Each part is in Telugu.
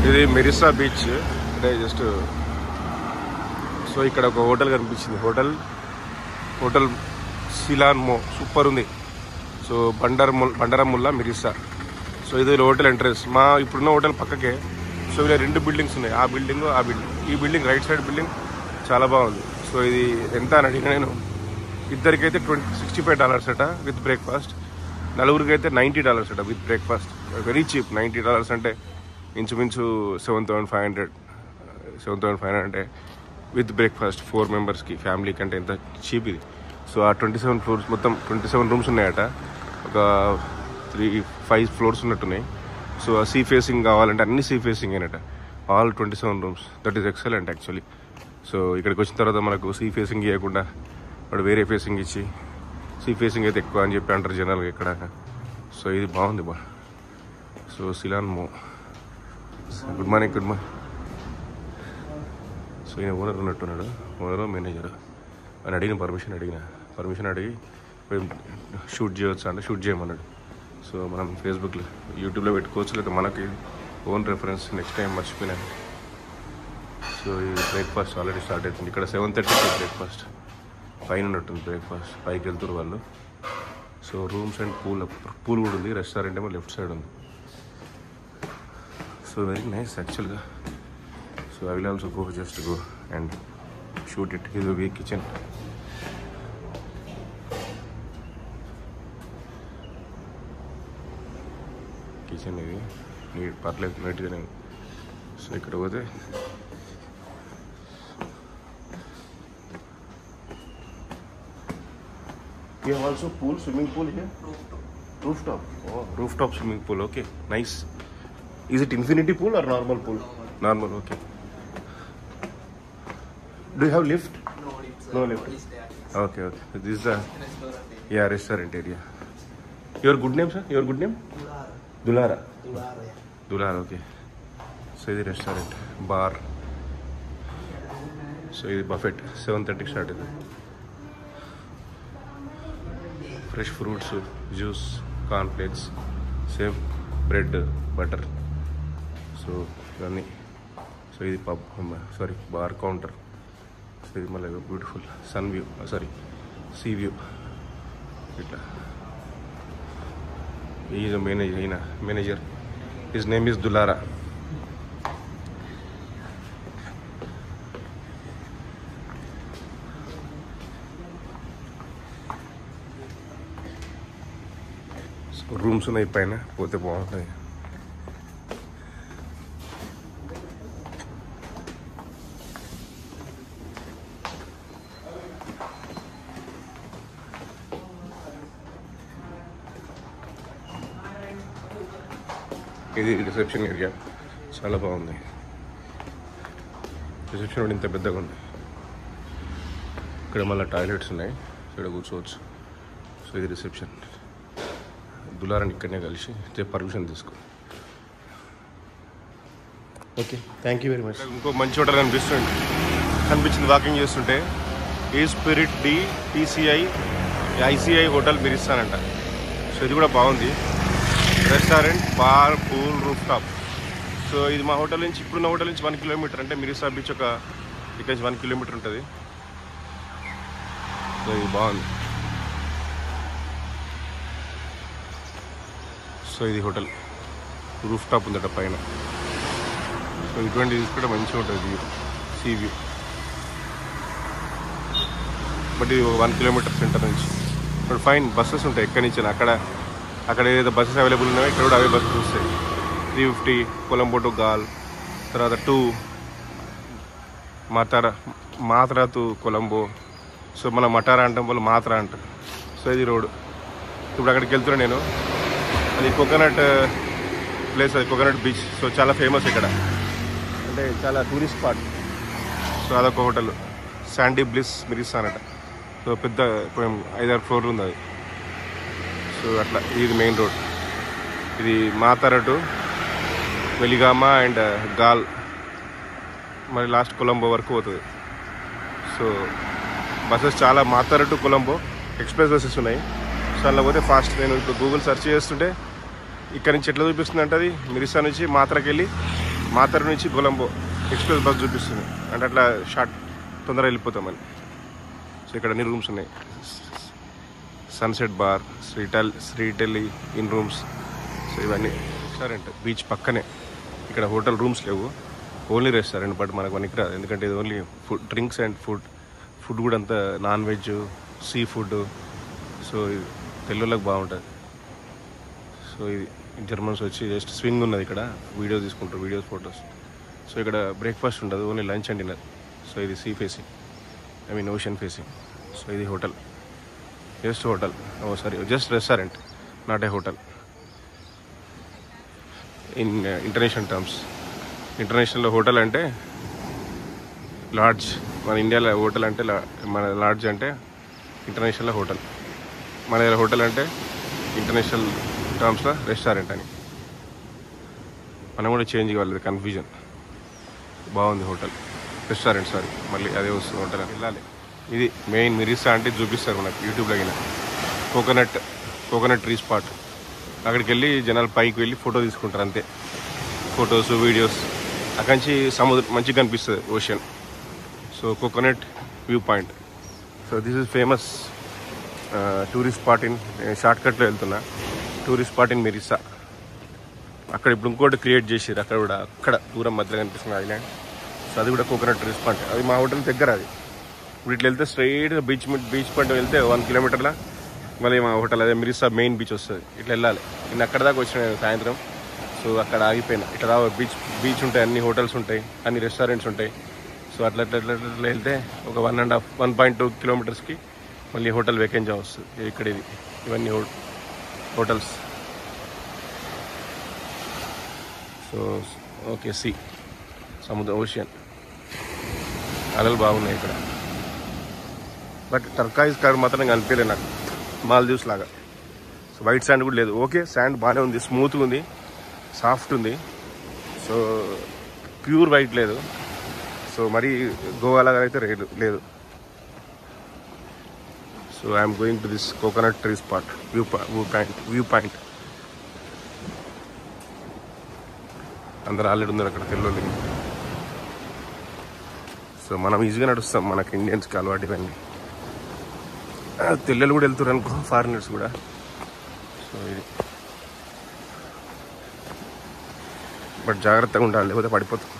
ఇది మెరిసా బీచ్ అంటే జస్ట్ సో ఇక్కడ ఒక హోటల్ కనిపించింది. హోటల్ సిలాన్ మో సూపర్ ఉంది. సో బండరముల్లా మెరిసా. సో ఇది హోటల్ ఎంట్రెన్స్. మా ఇప్పుడున్న హోటల్ పక్కకే. సో ఇలా 2 బిల్డింగ్స్ ఉన్నాయి, ఆ బిల్డింగ్ ఈ బిల్డింగ్ రైట్ సైడ్ బిల్డింగ్ చాలా బాగుంది. సో ఇది ఎంత అని అడిగిన నేను, ఇద్దరికైతే $65 అట విత్ బ్రేక్ఫాస్ట్, నలుగురికి అయితే $90 అట విత్ బ్రేక్ఫాస్ట్. Very cheap. $90 అంటే ఇంచుమించు 7,500 అంటే విత్ బ్రేక్ఫాస్ట్ 4 మెంబర్స్కి ఫ్యామిలీకి అంటే ఎంత చీప్ ఇది. సో ఆ 27 ఫ్లోర్స్ మొత్తం 27 రూమ్స్ ఉన్నాయట. ఒక 5 ఫ్లోర్స్ ఉన్నట్టున్నాయి. సో ఆ సీ ఫేసింగ్ కావాలంటే అన్ని సీ ఫేసింగ్ అయినట, all 27 rooms. That is excellent actually. So ఇక్కడికి వచ్చిన తర్వాత మనకు సీ ఫేసింగ్ ఇవ్వకుండా వాడు వేరే ఫేసింగ్ ఇచ్చి సీ ఫేసింగ్ అయితే ఎక్కువ అని చెప్పి అంటారు జనరల్గా ఇక్కడ. సో ఇది బాగుంది సో సిలాన్ మో. Good morning. సో ఈయన ఓనర్ ఉన్నట్టున్నాడు, ఓనర్ మేనేజర్ అని అడిగిన పర్మిషన్ అడిగి షూట్ చేయవచ్చు అంటే షూట్ చేయమన్నాడు. సో మనం ఫేస్బుక్లో యూట్యూబ్లో పెట్టుకోవచ్చు, లేదా మనకి ఓన్ రెఫరెన్స్ నెక్స్ట్ టైం మర్చిపోయినా. సో ఈ బ్రేక్ఫాస్ట్ ఆల్రెడీ స్టార్ట్ అవుతుంది. ఇక్కడ 7:30కి బ్రేక్ఫాస్ట్. పైన ఉన్నట్టుంది బ్రేక్ఫాస్ట్, పైకి వెళ్తున్నారు వాళ్ళు. సో రూమ్స్ అండ్ పూల్ కూడా ఉంది. రెస్టారెంట్ ఏమో లెఫ్ట్ సైడ్ ఉంది. సో వెరీ నైస్ యాక్చువల్గా. So I will also go just go and shoot it. ఇది బీ కిచెన్. ఇది నీట్ పర్లేదు, నీట్గానే. సో ఇక్కడ పోతే you have also pool, swimming pool here? Rooftop. Oh, rooftop swimming pool. Okay, nice. Is it infinity pool or normal pool? Normal, okay. Do you have lift? No lift. Okay. This is the restaurant area. Your good name, sir? Your good name? Dulara. Okay. So this is restaurant, bar. So this is buffet. 7:30 start. Fresh fruits, juice, cornflakes, same bread, butter. So this is pub. Bar counter. So this is a beautiful sun view. Sea view. He is a manager. His name is Dulara. Rooms ఉన్నాయి పైన, పోతే బాగుంటుంది. ఇది రిసెప్షన్ ఏరియా, చాలా బాగుంది. రిసెప్షన్ కూడా ఇంత పెద్దగా ఉంది. ఇక్కడ మళ్ళీ టాయిలెట్స్ ఉన్నాయి, ఇక్కడ కూర్చోవచ్చు. సో ఇది రిసెప్షన్. దులారాని ఇక్కడనే కలిసి పర్మిషన్ తీసుకో. Okay, thank you very much. ఇంకో మంచి హోటల్ కనిపించింది వాకింగ్ చేస్తుంటే. ఈ స్పిరిట్ ICI హోటల్ మెరిస్తానంట. సో ఇది కూడా బాగుంది. Restaurant, bar, pool, roof top. So ఇది మా హోటల్ నుంచి, ఇప్పుడున్న హోటల్ నుంచి 1 కిలోమీటర్, అంటే మెరిసా బీచ్ ఇక్కడ నుంచి 1 కిలోమీటర్ ఉంటుంది. సో ఇది బాగుంది. సో ఇది హోటల్, రూఫ్ టాప్ ఉందట పైన. సో ఇటువంటి కూడా మంచిగా ఉంటుంది వ్యూ, సీ వ్యూ. బట్ ఇది 1 కిలోమీటర్ సెంటర్ నుంచి. ఇప్పుడు ఫైన్ బస్సెస్ ఉంటాయి ఎక్కడి నుంచి. అక్కడ ఏదైతే బస్సెస్ అవైలబుల్ ఉన్నాయో ఇక్కడ కూడా అవే బస్సెస్ వస్తాయి. 350 కొలంబో టు గాల్, తర్వాత 2 మాతరా టు కొలంబో. సో మన మటారా అంటాం, వాళ్ళు మాతరా అంటారు. సో ఇది రోడ్. ఇప్పుడు అక్కడికి వెళ్తున్నా నేను. అది కోకోనట్ ప్లేస్, అది కోకోనట్ బీచ్. సో చాలా ఫేమస్ ఇక్కడ, అంటే చాలా టూరిస్ట్ స్పాట్. సో అదొక హోటల్, శాండీ బ్లిస్ మెరిసా అనట. సో పెద్ద 5-6 ఫ్లోర్లు ఉంది అది. సో అట్లా ఇది మెయిన్ రోడ్. ఇది మాతరా టు వెలిగామా అండ్ గాల్, మరి లాస్ట్ కొలంబో వరకు పోతుంది. సో బస్సెస్ చాలా, మాతరా టు కొలంబో ఎక్స్ప్రెస్ బస్సెస్ ఉన్నాయి. సో అలా పోతే ఫాస్ట్. నేను ఇప్పుడు గూగుల్ సెర్చ్ చేస్తుంటే ఇక్కడ నుంచి ఎట్లా చూపిస్తుంది అంటే, అది మెరిసా నుంచి మాతరాకి వెళ్ళి మాతర నుంచి కొలంబో ఎక్స్ప్రెస్ బస్ చూపిస్తుంది, అంటే అట్లా షార్ట్ తొందరగా వెళ్ళిపోతామని. సో ఇక్కడ అన్ని రూమ్స్ ఉన్నాయి. సన్సెట్ బార్, శ్రీటెల్లి ఇన్ రూమ్స్. సో ఇవన్నీ రెస్టారెంట్ బీచ్ పక్కనే. ఇక్కడ హోటల్ రూమ్స్ లేవు, ఓన్లీ రెస్టారెంట్. బట్ మనకు మనకి రాదు, ఎందుకంటే ఇది only food, drinks and food కూడా అంతా non veg, sea food. So ఇది తెల్లుళ్ళకి బాగుంటుంది. సో ఇది జర్మన్స్ వచ్చి జస్ట్ స్వింగ్ ఉన్నది ఇక్కడ, వీడియో తీసుకుంటారు, వీడియోస్, ఫొటోస్. సో ఇక్కడ బ్రేక్ఫాస్ట్ ఉండదు, only lunch and dinner. So ఇది sea facing, ocean facing. So ఇది hotel, just hotel, sorry just restaurant, not a hotel in international terms. ఇంటర్నేషనల్లో హోటల్ అంటే లాడ్జ్, మన ఇండియాలో హోటల్ అంటే మన లాడ్జ్ అంటే ఇంటర్నేషనల్లో హోటల్, మన దగ్గర హోటల్ అంటే ఇంటర్నేషనల్ టర్మ్స్లో రెస్టారెంట్ అని. మనం కూడా చేంజ్ కావాలి, కన్ఫ్యూజన్. బాగుంది హోటల్, రెస్టారెంట్, సారీ మళ్ళీ అదే వస్తుంది హోటల్ అని వెళ్ళాలి. ఇది మెయిన్ మిరిసా అంటే చూపిస్తారు మనకు యూట్యూబ్లో కింద, కోకోనట్ ట్రీ స్పాట్. అక్కడికి వెళ్ళి జనాలు పైకి వెళ్ళి ఫోటో తీసుకుంటారు అంతే, ఫొటోస్, వీడియోస్. అక్కడి నుంచి సముద్రం మంచిగా కనిపిస్తుంది, ocean. So coconut view point. So this is famous tourist spot in, షార్ట్కట్లో వెళ్తున్నా, టూరిస్ట్ స్పాట్ ఇన్ మిరిసా. అక్కడ ఇప్పుడు ఇంకోటి క్రియేట్ చేసారు, అక్కడ కూడా, అక్కడ దూరం మధ్యలో కనిపిస్తుంది ఐలాండ్. సో అది కూడా కోకోనట్ ట్రీ స్పాట్. అది మా హోటల్ దగ్గర. అది ఇప్పుడు ఇట్లా వెళ్తే స్ట్రైట్గా బీచ్ పాయింట్ వెళ్తే 1 కిలోమీటర్ల మళ్ళీ మా హోటల్, అదే మిరిసా మెయిన్ బీచ్ వస్తుంది. ఇట్లా వెళ్ళాలి. నేను అక్కడ దాకా వచ్చిన సాయంత్రం. సో అక్కడ ఆగిపోయినా. ఇట్లా బీచ్ ఉంటాయి, అన్ని హోటల్స్ ఉంటాయి, అన్ని రెస్టారెంట్స్ ఉంటాయి. సో అట్లా వెళ్తే ఒక 1.2 కిలోమీటర్స్కి మళ్ళీ హోటల్ వేకెన్సీ వస్తుంది. ఇక్కడ ఇవన్నీ హోటల్స్. సో ఓకే, సీ, సముద్రం, ఓషన్, అలలు బాగున్నాయి ఇక్కడ. బట్ టర్కాయిజ్ కలర్ మాత్రం కనిపించలేదు నాకు, మాల్దీవ్స్ లాగా. సో వైట్ శాండ్ కూడా లేదు. ఓకే, శాండ్ బాగానే ఉంది, స్మూత్గా ఉంది, సాఫ్ట్ ఉంది. సో ప్యూర్ వైట్ లేదు. సో మరి గోవా లాగా అయితే లేదు. So I'm going to this coconut tree spot, view point. అందరు ఆల్రెడీ ఉన్నారు అక్కడ తెల్లోళ్ళు. సో మనం ఈజీగా నడుస్తాం, మనకి ఇండియన్స్కి అలవాటు ఇవన్నీ. తెల్లలు కూడా వెళ్తారు అనుకో, ఫారినర్స్ కూడా. సో ఇది బట్ జాగ్రత్తగా ఉండాలి, లేకపోతే పడిపోతాం.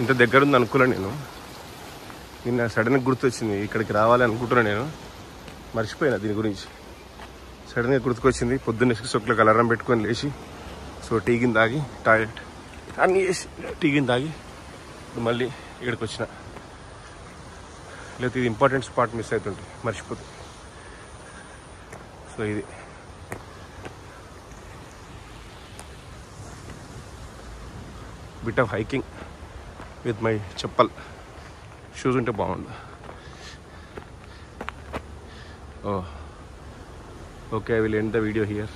ఇంత దగ్గర ఉంది అనుకోలే నేను. నిన్న సడన్గా గుర్తొచ్చింది, ఇక్కడికి రావాలి అనుకుంటున్నాను నేను, మర్చిపోయినా దీని గురించి. సడన్గా గుర్తుకొచ్చింది. పొద్దున్న 6 o'clock అలారం పెట్టుకొని లేచి, సో టీ కింద తాగి, టాయిలెట్ అన్నీ చేసి టీ కింద తాగి మళ్ళీ ఇక్కడికి వచ్చిన. లేకపోతే ఇది ఇంపార్టెంట్ స్పాట్ మిస్ అవుతుంటుంది, మర్చిపోతుంది. సో ఇది bit of hiking with my chappal, shoes ఉంటే బాగుండు. Okay, I will end the video here.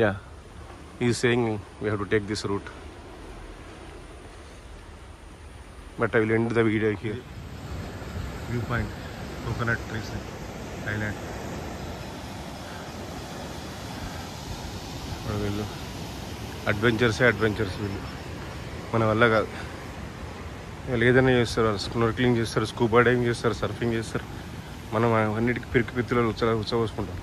Yeah, he is saying we have to take this route, but I will end the video here. Viewpoint, coconut trees, island. వీళ్ళు అడ్వెంచర్స్ వీళ్ళు, మన వల్ల కాదు. వీళ్ళు ఏదైనా చేస్తారు, స్నోర్క్లింగ్ చేస్తారు, స్కూబా డైవింగ్ చేస్తారు, సర్ఫింగ్ చేస్తారు. మనం అన్నిటికీ పిత్తులలో ఉత్సవసుకుంటాం.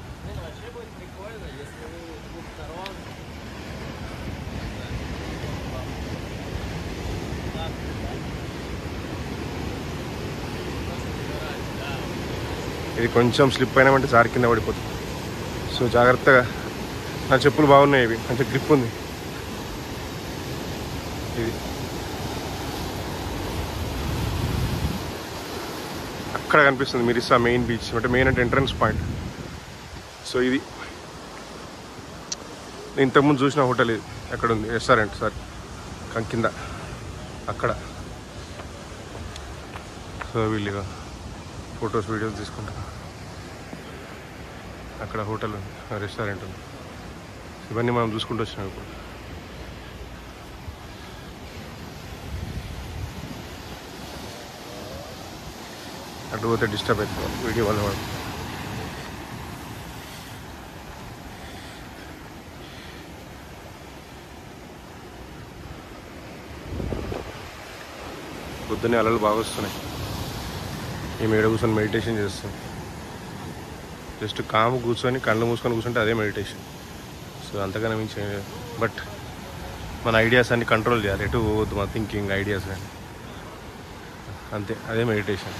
ఇది కొంచెం స్లిప్ అయినామంటే జారి కింద పడిపోతుంది. సో జాగ్రత్తగా, నా చెప్పులు బాగున్నాయి, ఇవి కొంచెం గ్రిప్ ఉంది. ఇది అక్కడ కనిపిస్తుంది మిరిసా మెయిన్ బీచ్, అంటే మెయిన్ అంటే ఎంట్రన్స్ పాయింట్. సో ఇది నేను ఇంతకుముందు చూసిన హోటల్, ఇది ఎక్కడ ఉంది, రెస్టారెంట్, సారీ కింద అక్కడ. సో వీళ్ళు ఫొటోస్, వీడియోస్ తీసుకుంటారు. అక్కడ హోటల్ ఉంది, రెస్టారెంట్ ఉంది. ఇవన్నీ మనం చూసుకుంటూ వచ్చినాం ఇప్పుడు. అటు పోతే డిస్టర్బ్ అవుతుంది వీడియో వల్ల. పొద్దున్నే అలలు బాగా వస్తున్నాయి. మేము ఏడ కూర్చొని మెడిటేషన్ చేస్తాం. జస్ట్ కాము కూర్చొని కళ్ళు మూసుకొని కూర్చుంటే అదే మెడిటేషన్. సో అంతగానే మించి, బట్ మన ఐడియాస్ అన్ని కంట్రోల్ చేయాలి, ఎటు పోవద్దు మన థింకింగ్ ఐడియాస్ కానీ, అంతే, అదే మెడిటేషన్.